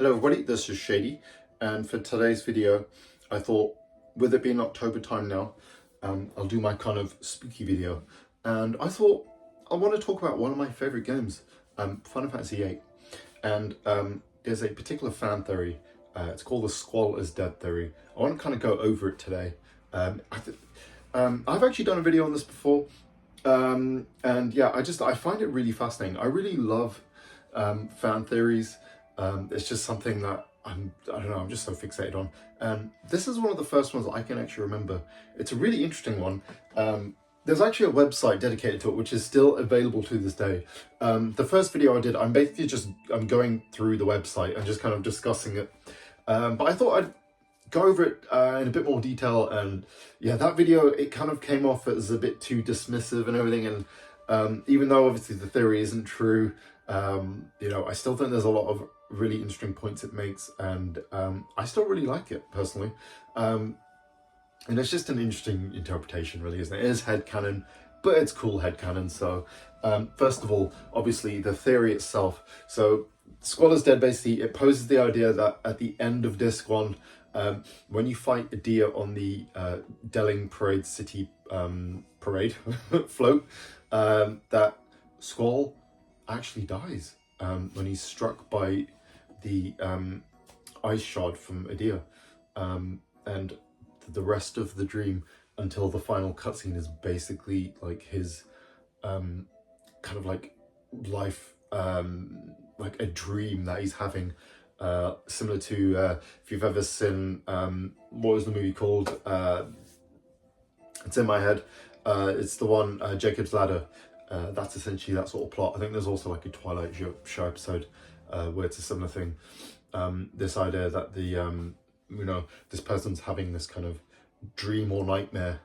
Hello everybody, this is Shady, and for today's video I thought, with it being October time now, I'll do my kind of spooky video. And I thought I want to talk about one of my favourite games, Final Fantasy VIII. And there's a particular fan theory, it's called the Squall is Dead theory. I want to kind of go over it today. I've actually done a video on this before, and yeah, I find it really fascinating. I really love fan theories. It's just something that I don't know, I'm just so fixated on. And this is one of the first ones that I can actually remember. It's a really interesting one. There's actually a website dedicated to it, which is still available to this day. The first video I did, I'm going through the website and just kind of discussing it. But I thought I'd go over it in a bit more detail. And yeah, that video, it kind of came off as a bit too dismissive and everything. And even though obviously the theory isn't true, you know, I still think there's a lot of really interesting points it makes, and I still really like it personally. And it's just an interesting interpretation, really, isn't it? It is headcanon, but it's cool headcanon. So first of all, obviously the theory itself. So Squall is Dead, basically it poses the idea that at the end of Disc 1, when you fight a deer on the Delling Parade City parade float, that Squall actually dies when he's struck by the ice shard from a deer, and the rest of the dream until the final cutscene is basically like his kind of like life, like a dream that he's having, similar to if you've ever seen what was the movie called, it's in my head, it's the one Jacob's Ladder. That's essentially that sort of plot. I think there's also like a Twilight show episode where it's a similar thing. This idea that the you know, this person's having this kind of dream or nightmare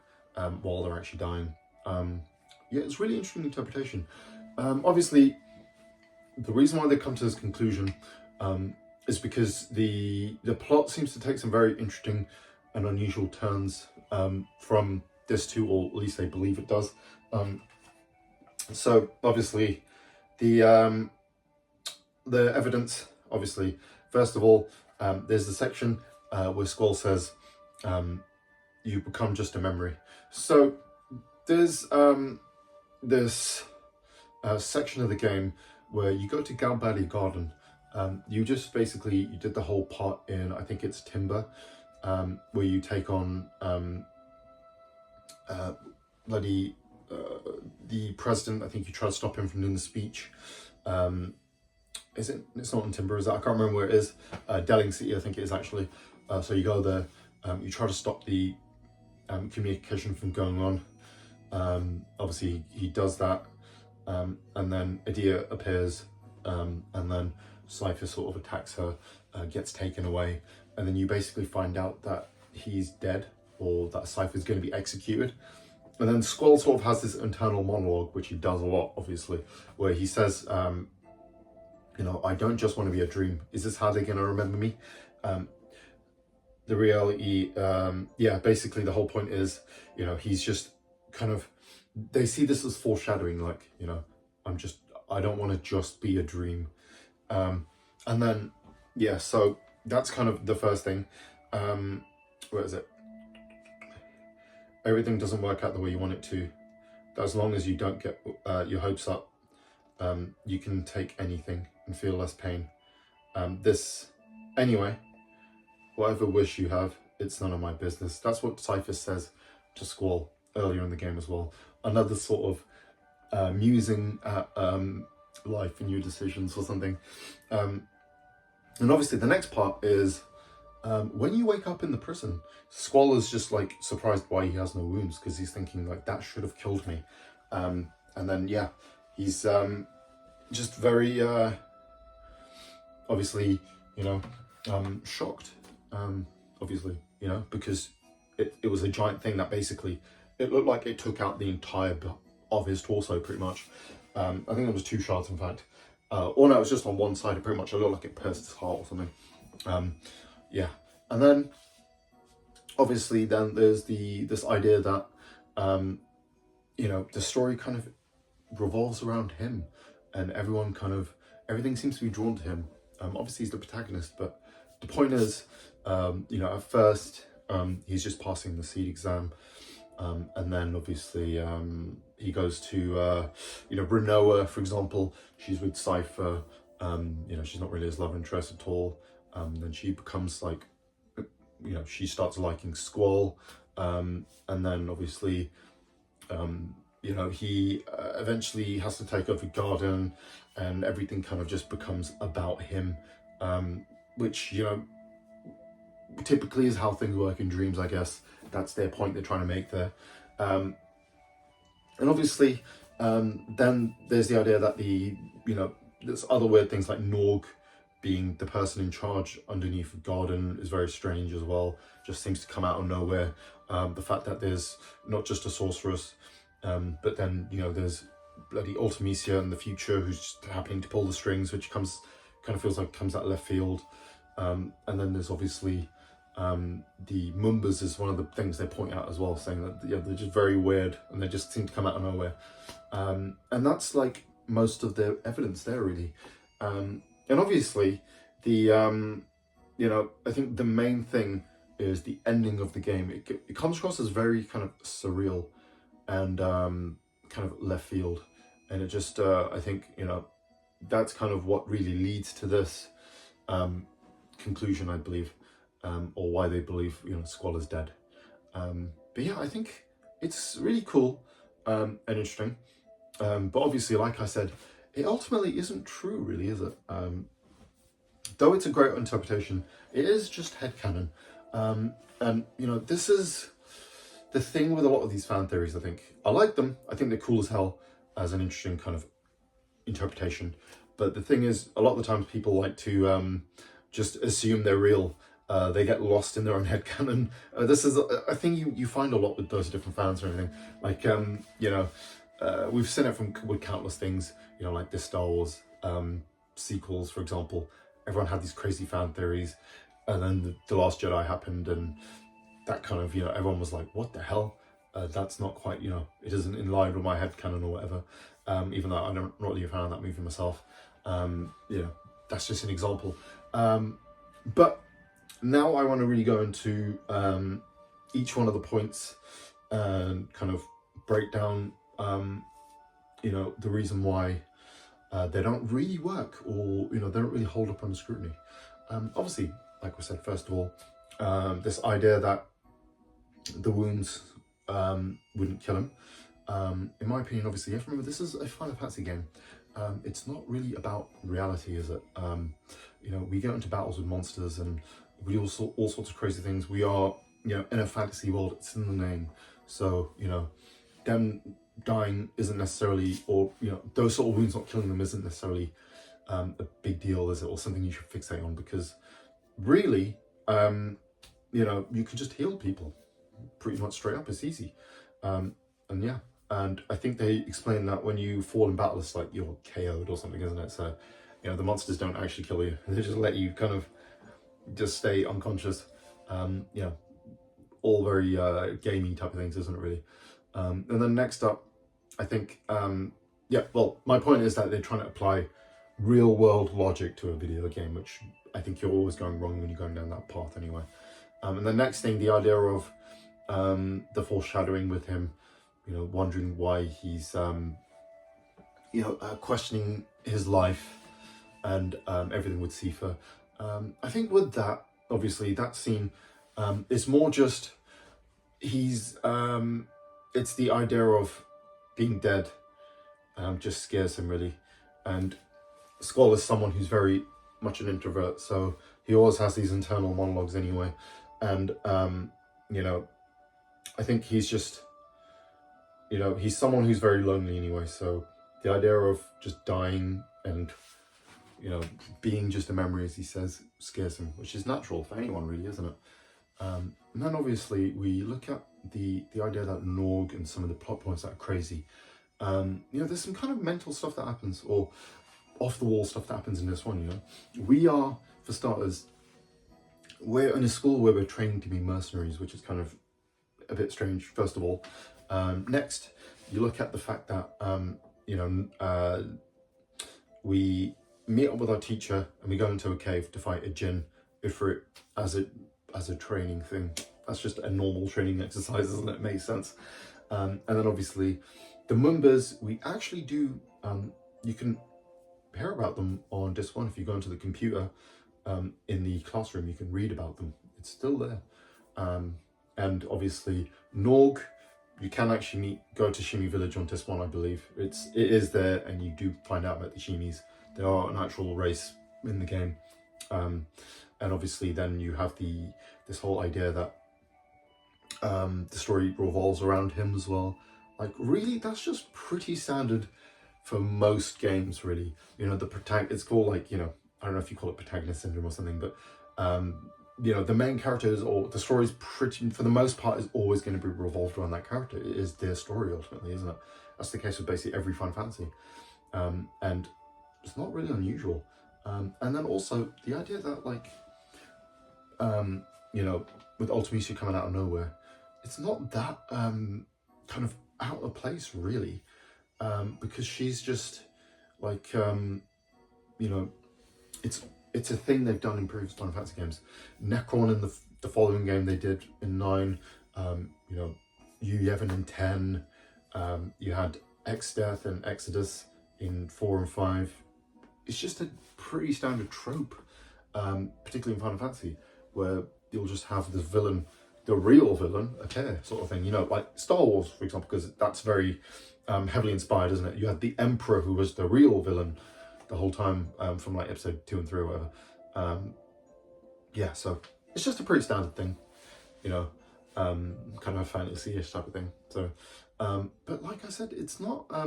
while they're actually dying. Yeah, it's really interesting interpretation. Obviously, the reason why they come to this conclusion is because the plot seems to take some very interesting and unusual turns from this to, or at least they believe it does. So obviously the evidence, obviously, first of all, there's the section where Squall says, you become just a memory. So there's this section of the game where you go to Galbadia Garden. You just basically, you did the whole part in, I think it's Timber, where you take on the president. I think you try to stop him from doing the speech. It's not in Timber, is it? I can't remember where it is. Delling City, I think it is actually. So you go there, you try to stop the communication from going on. Obviously he does that, and then Adia appears, and then Cypher sort of attacks her, gets taken away, and then you basically find out that he's dead, or that Cypher's going to be executed. And then Squall sort of has this internal monologue, which he does a lot, obviously, where he says, you know, I don't just want to be a dream. Is this how they're going to remember me? The reality, yeah, basically the whole point is, you know, he's just kind of, they see this as foreshadowing, like, you know, I don't want to just be a dream. And then, yeah, so that's kind of the first thing. Where is it? Everything doesn't work out the way you want it to. As long as you don't get your hopes up, you can take anything and feel less pain. Anyway, whatever wish you have, it's none of my business. That's what Cypher says to Squall earlier in the game as well. Another sort of musing at life and your decisions or something. And obviously the next part is, when you wake up in the prison, Squall is just like surprised why he has no wounds, because he's thinking like, that should have killed me. And then yeah, he's just very obviously, you know, shocked, obviously, you know, because it was a giant thing that basically, it looked like it took out the entire of his torso pretty much. I think there was 2 shots, in fact. Or no, it was just on one side. It pretty much, it looked like it pierced his heart or something. Yeah, and then obviously then there's this idea that you know, the story kind of revolves around him, and everyone kind of, everything seems to be drawn to him. Obviously, he's the protagonist, but the point is, you know, at first, he's just passing the seed exam. And then obviously he goes to, you know, Renoa, for example. She's with Cypher. You know, she's not really his love interest at all. Then she becomes like, you know, she starts liking Squall. And then obviously, you know, he eventually has to take over Garden, and everything kind of just becomes about him, which, you know, typically is how things work in dreams, I guess. That's their point they're trying to make there. And obviously, then there's the idea that you know, there's other weird things like Norg being the person in charge underneath Garden is very strange as well. Just seems to come out of nowhere. The fact that there's not just a sorceress, but then, you know, there's bloody Artemisia in the future who's just happening to pull the strings, which kind of feels like comes out of left field. And then there's obviously the Mumbas is one of the things they point out as well, saying that, yeah, they're just very weird and they just seem to come out of nowhere. And that's like most of the evidence there, really. And obviously the you know, I think the main thing is the ending of the game. It comes across as very kind of surreal and kind of left field, and it just I think, you know, that's kind of what really leads to this conclusion, I believe, or why they believe, you know, Squall is dead. But yeah, I think it's really cool and interesting. But obviously, like I said, it ultimately isn't true, really, is it? Though it's a great interpretation, it is just headcanon. And, you know, this is the thing with a lot of these fan theories, I think. I like them. I think they're cool as hell as an interesting kind of interpretation. But the thing is, a lot of the times people like to just assume they're real. They get lost in their own headcanon. This is a thing you find a lot with those different fans or anything. Like, you know, we've seen it with countless things, you know, like the Star Wars sequels, for example. Everyone had these crazy fan theories, and then The Last Jedi happened, and that kind of, you know, everyone was like, what the hell? That's not quite, you know, it isn't in line with my headcanon or whatever. Even though I'm not really a fan of that movie myself. You know, that's just an example. But now I want to really go into each one of the points and kind of break down, you know, the reason why they don't really work, or, you know, they don't really hold up under scrutiny. Obviously, like we said, first of all, this idea that the wounds wouldn't kill him. In my opinion, obviously, you have to remember, this is a Final Fantasy game. It's not really about reality, is it? You know, we get into battles with monsters and we do all sorts of crazy things. We are, you know, in a fantasy world. It's in the name. So, you know, them dying isn't necessarily, or, you know, those sort of wounds not killing them isn't necessarily a big deal, is it? Or something you should fixate on, because really, you know, you can just heal people pretty much straight up. It's easy. And yeah, and I think they explain that when you fall in battle, it's like you're KO'd or something, isn't it? So, you know, the monsters don't actually kill you. They just let you kind of just stay unconscious. You know, all very gamey type of things, isn't it, really? And then next up, I think, yeah, well, my point is that they're trying to apply real world logic to a video game, which I think you're always going wrong when you're going down that path anyway. And the next thing, the idea of the foreshadowing with him, you know, wondering why he's, you know, questioning his life and everything with Sifa. I think with that, obviously, that scene, it's more just, he's, it's the idea of being dead just scares him, really. And Squall is someone who's very much an introvert, so he always has these internal monologues anyway. And, you know, I think he's just, you know, he's someone who's very lonely anyway, so the idea of just dying and, you know, being just a memory, as he says, scares him, which is natural for anyone, really, isn't it? And then obviously we look at the idea that Norg and some of the plot points that are crazy. You know, there's some kind of mental stuff that happens, or off-the-wall stuff that happens in this one, you know. We are, for starters, we're in a school where we're training to be mercenaries, which is kind of a bit strange, first of all. Next, you look at the fact that, you know, we meet up with our teacher and we go into a cave to fight a djinn, Ifrit, as a training thing. That's just a normal training exercise, doesn't it? Makes sense. And then obviously the Mumbas, we actually do, you can hear about them on Disc 1. If you go into the computer in the classroom, you can read about them. It's still there. And obviously Norg, you can actually go to Shimmy Village on Disc 1, I believe. It is there, and you do find out about the Shimmies. They are an actual race in the game. And obviously then you have this whole idea that the story revolves around him as well. Like, really, that's just pretty standard for most games, really. You know, it's called, like, you know, I don't know if you call it protagonist syndrome or something, but you know, the main characters, or the story's pretty, for the most part, is always going to be revolved around that character. It is their story ultimately, isn't it? That's the case with basically every Final Fantasy, and it's not really unusual. And then also the idea that, like, you know, with Ultimecia coming out of nowhere, it's not that kind of out of place, really, because she's just like, you know, it's a thing they've done in previous Final Fantasy games. Necron in the following game they did in 9, you know, Yevon in 10, you had X-Death and Exodus in 4 and 5. It's just a pretty standard trope, particularly in Final Fantasy, where you'll just have this villain, the real villain, appear, sort of thing. You know, like Star Wars, for example, because that's very heavily inspired, isn't it? You had the Emperor, who was the real villain the whole time, from like episode 2 and 3 or whatever. Yeah, so it's just a pretty standard thing, you know, kind of a fantasy-ish type of thing. So, but like I said, it's not, I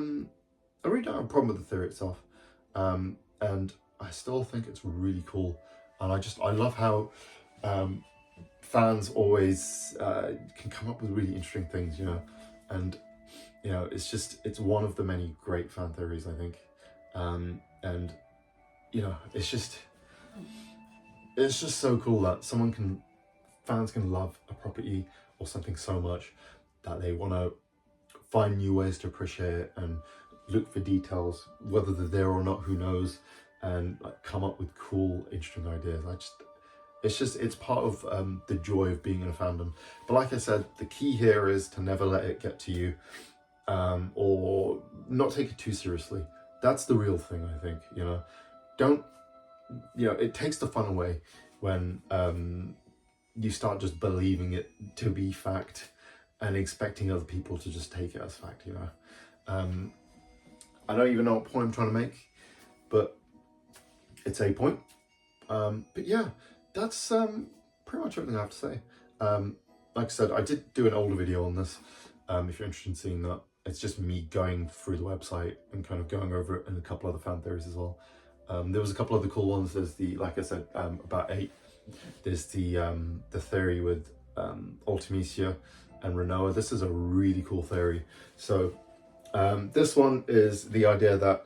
really don't have a problem with the theory itself. And I still think it's really cool. And I love how fans always can come up with really interesting things, you know, and, you know, it's one of the many great fan theories, I think. And, you know, it's just so cool that fans can love a property or something so much that they want to find new ways to appreciate it and look for details, whether they're there or not, who knows, and like come up with cool, interesting ideas. It's part of the joy of being in a fandom. But like I said, the key here is to never let it get to you, or not take it too seriously. That's the real thing, I think, you know. You know, it takes the fun away when you start just believing it to be fact and expecting other people to just take it as fact, you know. I don't even know what point I'm trying to make, but it's a point. But yeah, that's pretty much everything I have to say. Like I said, I did do an older video on this, if you're interested in seeing that. It's just me going through the website and kind of going over it and a couple other fan theories as well. There was a couple other cool ones. There's like I said, about 8. There's the theory with Ultimecia and Renoa. This is a really cool theory. So this one is the idea that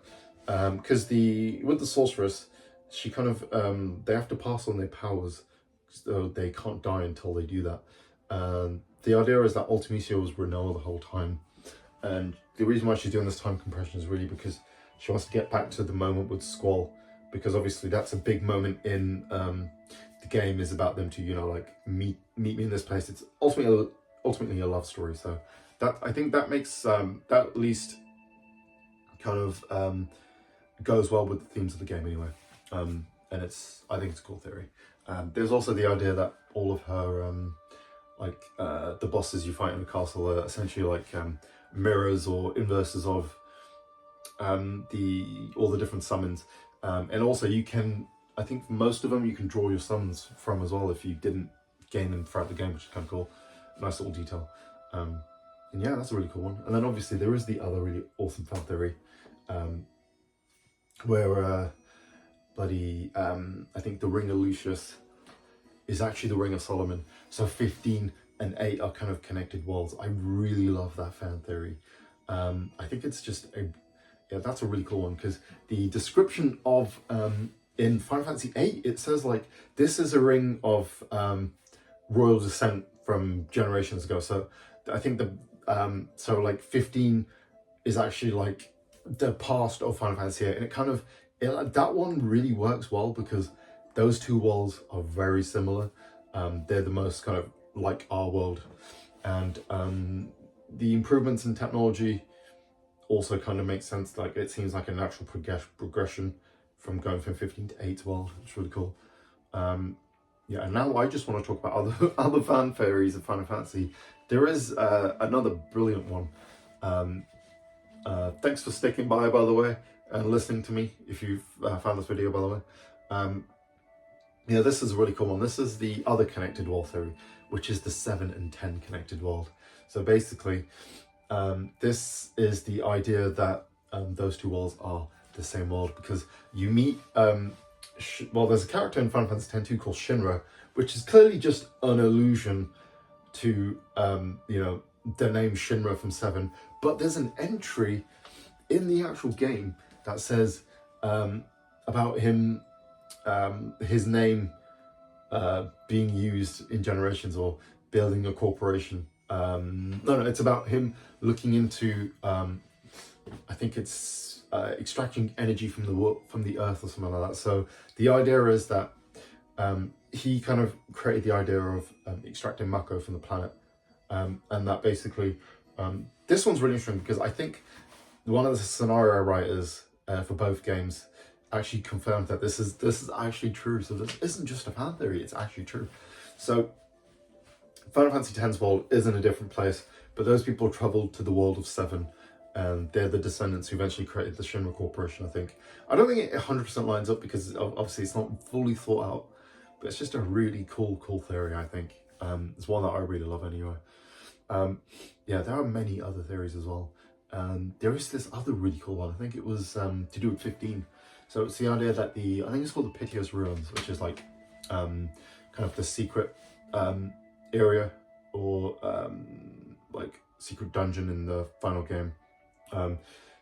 because with the sorceress, she kind of they have to pass on their powers, so they can't die until they do that. The idea is that Ultimecia was Renoa the whole time. And the reason why she's doing this time compression is really because she wants to get back to the moment with Squall, because obviously that's a big moment in the game, is about them to, you know, like meet me in this place. It's ultimately a love story. So that, I think that makes that at least kind of goes well with the themes of the game anyway. And I think it's a cool theory. There's also the idea that all of her the bosses you fight in the castle are essentially like mirrors or inverses of all the different summons, and also you can, I think most of them you can draw your summons from as well if you didn't gain them throughout the game, which is kind of cool. Nice little detail. And yeah, that's a really cool one. And then obviously there is the other really awesome fan theory, where I think the Ring of Lucius is actually the Ring of Solomon. So 15 and 8 are kind of connected worlds. I really love that fan theory. I think it's just that's a really cool one, because the description of in Final Fantasy VIII, it says like this is a ring of royal descent from generations ago. So I think so like 15 is actually like the past of Final Fantasy VIII, and it kind of that one really works well because those two worlds are very similar. They're the most kind of like our world, and the improvements in technology also kind of makes sense. Like it seems like a natural progression from going from 15 to 8 world. It's really cool. Yeah, and now I just want to talk about other fan theories of Final Fantasy. There is another brilliant one. Thanks for sticking by the way, and listening to me if you've found this video, by the way. Yeah, this is a really cool one. This is the other connected world theory, which is the 7 and 10 connected world. So basically, this is the idea that those two worlds are the same world, because you meet, well, there's a character in Final Fantasy X-2 called Shinra, which is clearly just an allusion to, you know, the name Shinra from 7, but there's an entry in the actual game that says about him, his name being used in generations or building a corporation. No, it's about him looking into, I think it's extracting energy from the earth or something like that. So the idea is that he kind of created the idea of extracting Mako from the planet, and that basically, this one's really interesting because I think one of the scenario writers for both games actually confirmed that this is actually true. So this isn't just a fan theory; it's actually true. So Final Fantasy X's world is in a different place, but those people traveled to the world of 7, and they're the descendants who eventually created the Shinra Corporation, I think. I don't think it 100% lines up because obviously it's not fully thought out, but it's just a really cool theory, I think. It's one that I really love anyway. Yeah, there are many other theories as well. There is this other really cool one. I think it was to do with 15. So it's the idea that I think it's called the Piteous Ruins, which is like kind of the secret area or like secret dungeon in the final game.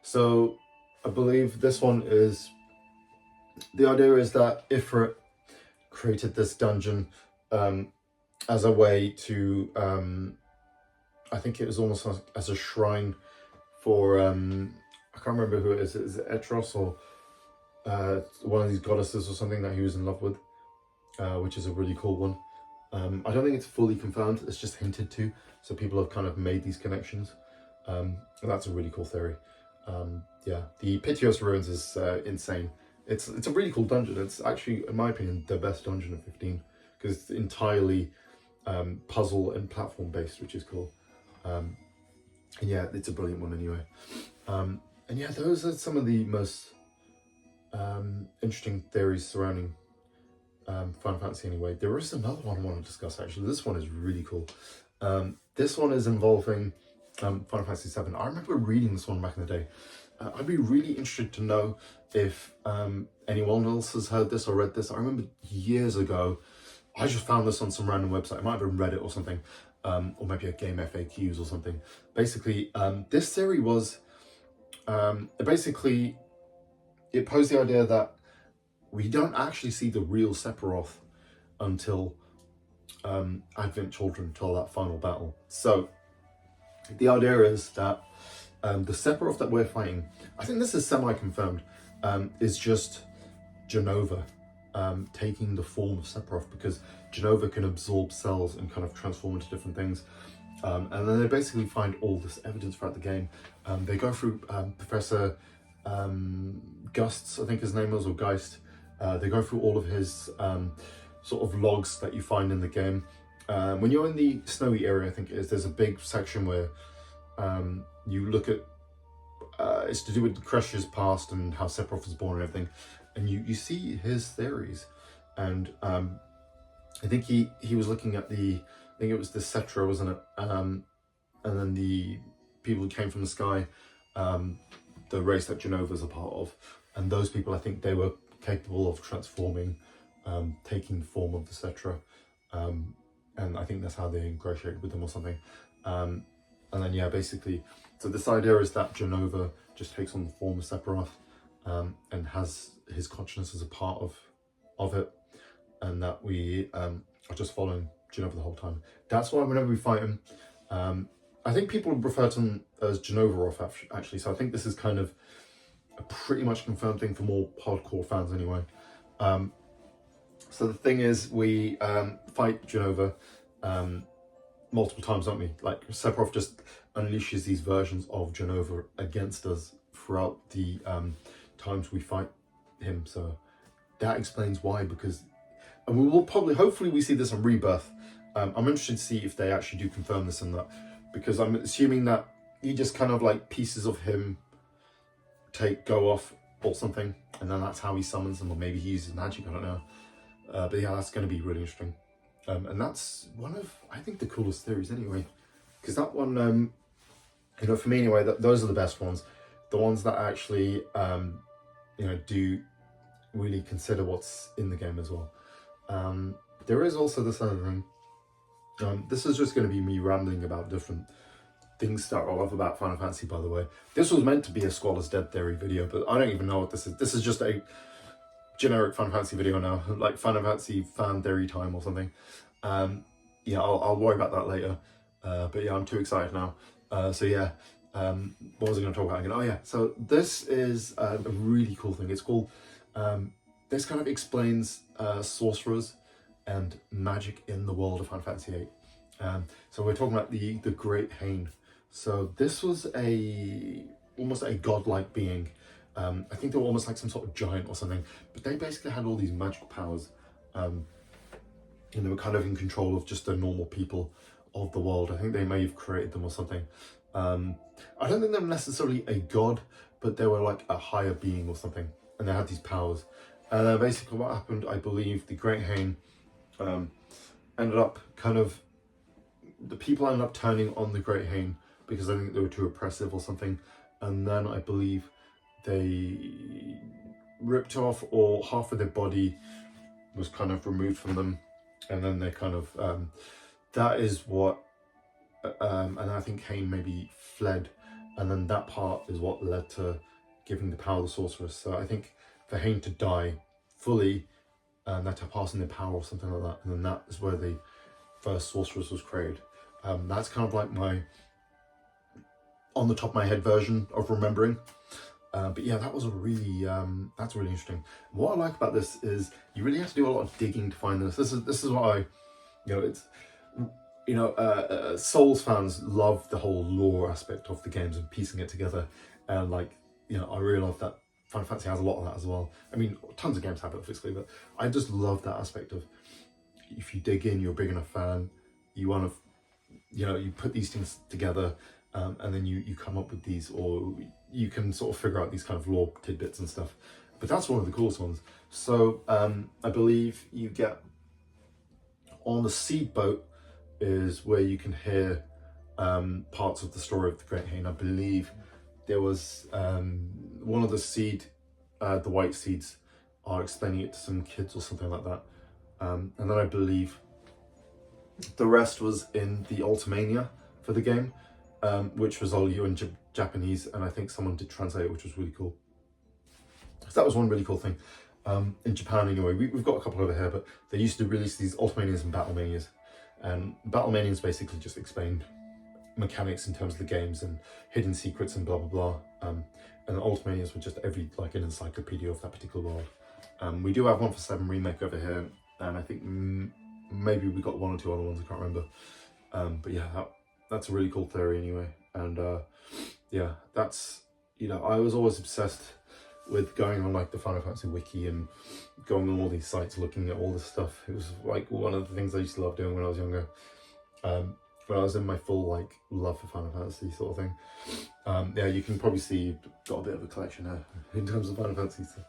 So I believe this one is, the idea is that Ifrit created this dungeon as a way to, I think it was almost as a shrine for, I can't remember who it is. Is it Etros or one of these goddesses or something that he was in love with, which is a really cool one. I don't think it's fully confirmed, it's just hinted to, so people have kind of made these connections, and that's a really cool theory. Yeah, the Piteous Ruins is insane. It's a really cool dungeon. It's actually, in my opinion, the best dungeon of 15, because it's entirely puzzle and platform based, which is cool. And yeah, it's a brilliant one anyway. And yeah, those are some of the most interesting theories surrounding Final Fantasy anyway. There is another one I want to discuss actually. This one is really cool. This one is involving Final Fantasy VII. I remember reading this one back in the day. I'd be really interested to know if anyone else has heard this or read this. I remember years ago, I just found this on some random website. It might have been Reddit or something, or maybe a Game FAQs or something. Basically, this theory was, basically, it posed the idea that we don't actually see the real Sephiroth until Advent Children, until that final battle. So the idea is that the Sephiroth that we're fighting, I think this is semi-confirmed, is just Jenova taking the form of Sephiroth, because Jenova can absorb cells and kind of transform into different things. And then they basically find all this evidence throughout the game. They go through Professor Gust's, I think his name was, or Geist. They go through all of his sort of logs that you find in the game. When you're in the snowy area, I think it is, there's a big section where you look at, it's to do with Crush's past and how Sephiroth was born and everything. And you see his theories. And I think he was looking at I think it was the Cetra, wasn't it? And then the people who came from the sky, the race that Jenova's a part of. And those people, I think they were capable of transforming, taking the form of the Cetra. And I think that's how they ingratiated with them or something. And then, yeah, basically, so this idea is that Jenova just takes on the form of Sephiroth, and has his consciousness as a part of it, and that we are just following Jenova the whole time. That's why whenever we fight him, I think people refer to him as Jenova-Roth, actually, so I think this is kind of a pretty much confirmed thing for more hardcore fans anyway. So the thing is, we fight Jenova multiple times, don't we? Like, Sephiroth just unleashes these versions of Jenova against us throughout the times we fight him. So that explains why, because, and we will probably, hopefully we see this in Rebirth. I'm interested to see if they actually do confirm this and that, because I'm assuming that he just kind of like pieces of him go off or something, and then that's how he summons them, or maybe he uses magic, I don't know. But yeah, that's going to be really interesting. And that's one of, I think, the coolest theories anyway, because that one, you know, for me anyway, those are the best ones, the ones that actually, you know, do really consider what's in the game as well. There is also this other thing. This is just going to be me rambling about different things that I love about Final Fantasy, by the way. This was meant to be a Squall Dead theory video, but I don't even know what this is. This is just a generic Final Fantasy video now, like Final Fantasy fan theory time or something. Yeah, I'll worry about that later. But yeah, I'm too excited now. So yeah, what was I going to talk about again? Oh yeah, so this is a really cool thing. It's called, this kind of explains sorcerers and magic in the world of Final Fantasy VIII. So we're talking about the Great Hane. So this was almost a godlike being. I think they were almost like some sort of giant or something, but they basically had all these magical powers, and they were kind of in control of just the normal people of the world. I think they may have created them or something. I don't think they were necessarily a god, but they were like a higher being or something, and they had these powers. And basically what happened, I believe, the Great Hane ended up the people ended up turning on the Great Hane because I think they were too oppressive or something, and then I believe they ripped off, or half of their body was kind of removed from them, and then they kind of that is what and I think Hane maybe fled, and then that part is what led to giving the power of the sorceress. So I think for Hane to die fully, and that to pass in their power or something like that, and then that is where the first sorceress was created. That's kind of like my on the top of my head version of remembering. But yeah, that was that's really interesting. What I like about this is you really have to do a lot of digging to find this. This is what I, it's, Souls fans love the whole lore aspect of the games and piecing it together. And I really love that Final Fantasy has a lot of that as well. I mean, tons of games have it, obviously, but I just love that aspect of, if you dig in, you're a big enough fan, you want to, you put these things together, and then you come up with these, or you can sort of figure out these kind of lore tidbits and stuff. But that's one of the coolest ones. So I believe you get on the seed boat is where you can hear parts of the story of the Great Hane. I believe there was one of the white seeds are explaining it to some kids or something like that. And then I believe the rest was in the Ultimania for the game, which was all in Japanese, and I think someone did translate it, which was really cool. So that was one really cool thing. In Japan anyway, we've got a couple over here, but they used to release these Ultimanias and Battlemanias. And Battlemanias basically just explained mechanics in terms of the games and hidden secrets and blah blah blah. And the Ultimanias were just an encyclopedia of that particular world. We do have one for 7 Remake over here, and I think maybe we got 1 or 2 other ones, I can't remember. But yeah, that's a really cool theory anyway. And yeah, that's, I was always obsessed with going on like the Final Fantasy wiki and going on all these sites looking at all this stuff. It was like one of the things I used to love doing when I was younger. When I was in my full like love for Final Fantasy sort of thing. Yeah, you can probably see you've got a bit of a collection here in terms of Final Fantasy. So,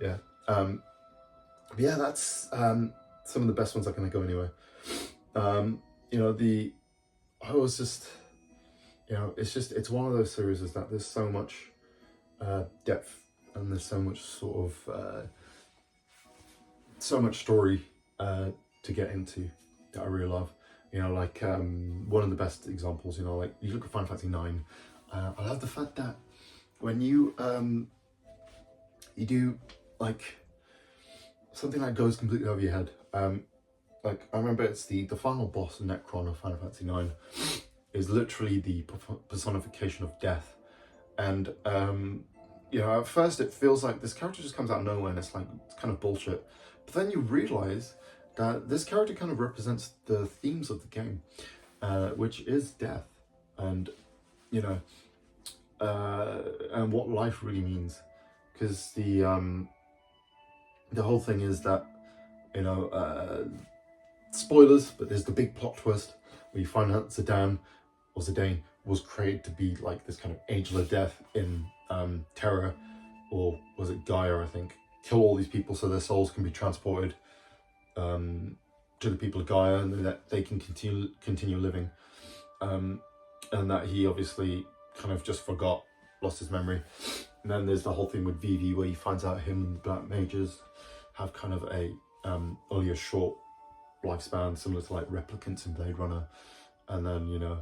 yeah. But yeah, that's some of the best ones I can think of anyway. I was just, it's one of those series is that there's so much depth, and there's so much sort of, so much story to get into that I really love. One of the best examples, like you look at Final Fantasy 9, I love the fact that when you do like something that goes completely over your head, like I remember it's the final boss, Necron of Final Fantasy 9, is literally the personification of death, and you know, at first it feels like this character just comes out of nowhere and it's like, it's kind of bullshit. But then you realize that this character kind of represents the themes of the game, which is death and, you know, and what life really means. Because the whole thing is that, you know, spoilers, but there's the big plot twist where you find out Zidane was created to be like this kind of angel of death in Terra, or was it Gaia, I think. Kill all these people so their souls can be transported to the people of Gaia, and that they can continue living. And that he obviously kind of just forgot, lost his memory. And then there's the whole thing with Vivi where he finds out him and the Black Mages have kind of a only a short lifespan, similar to like replicants in Blade Runner. And then, you know,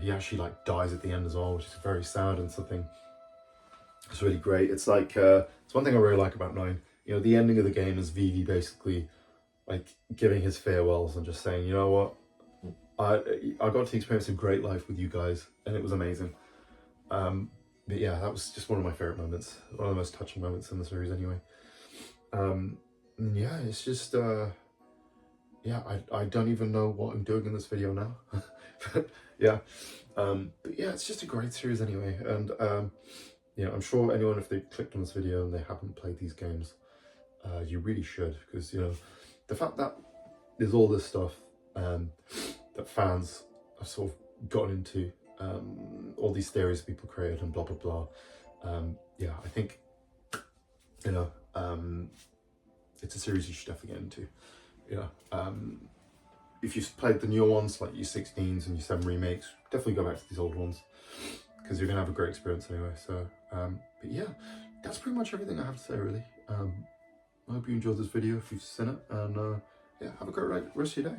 he actually like dies at the end as well, which is very sad and something. It's really great. It's like, it's one thing I really like about 9. You know, the ending of the game is Vivi basically like giving his farewells and just saying, you know what, I got to experience a great life with you guys and it was amazing. But yeah, that was just one of my favorite moments, one of the most touching moments in the series anyway. Yeah, it's just, yeah, I don't even know what I'm doing in this video now. But yeah, it's just a great series anyway. And you know, I'm sure anyone, if they clicked on this video and they haven't played these games, you really should, because, you know, the fact that there's all this stuff that fans have sort of gotten into, all these theories people created and blah blah blah. Yeah, I think, you know, it's a series you should definitely get into. Yeah, if you've played the newer ones like your 16s and your 7 remakes, definitely go back to these old ones because you're gonna have a great experience anyway. So, but yeah, that's pretty much everything I have to say really. I hope you enjoyed this video if you've seen it, and yeah, have a great rest of your day.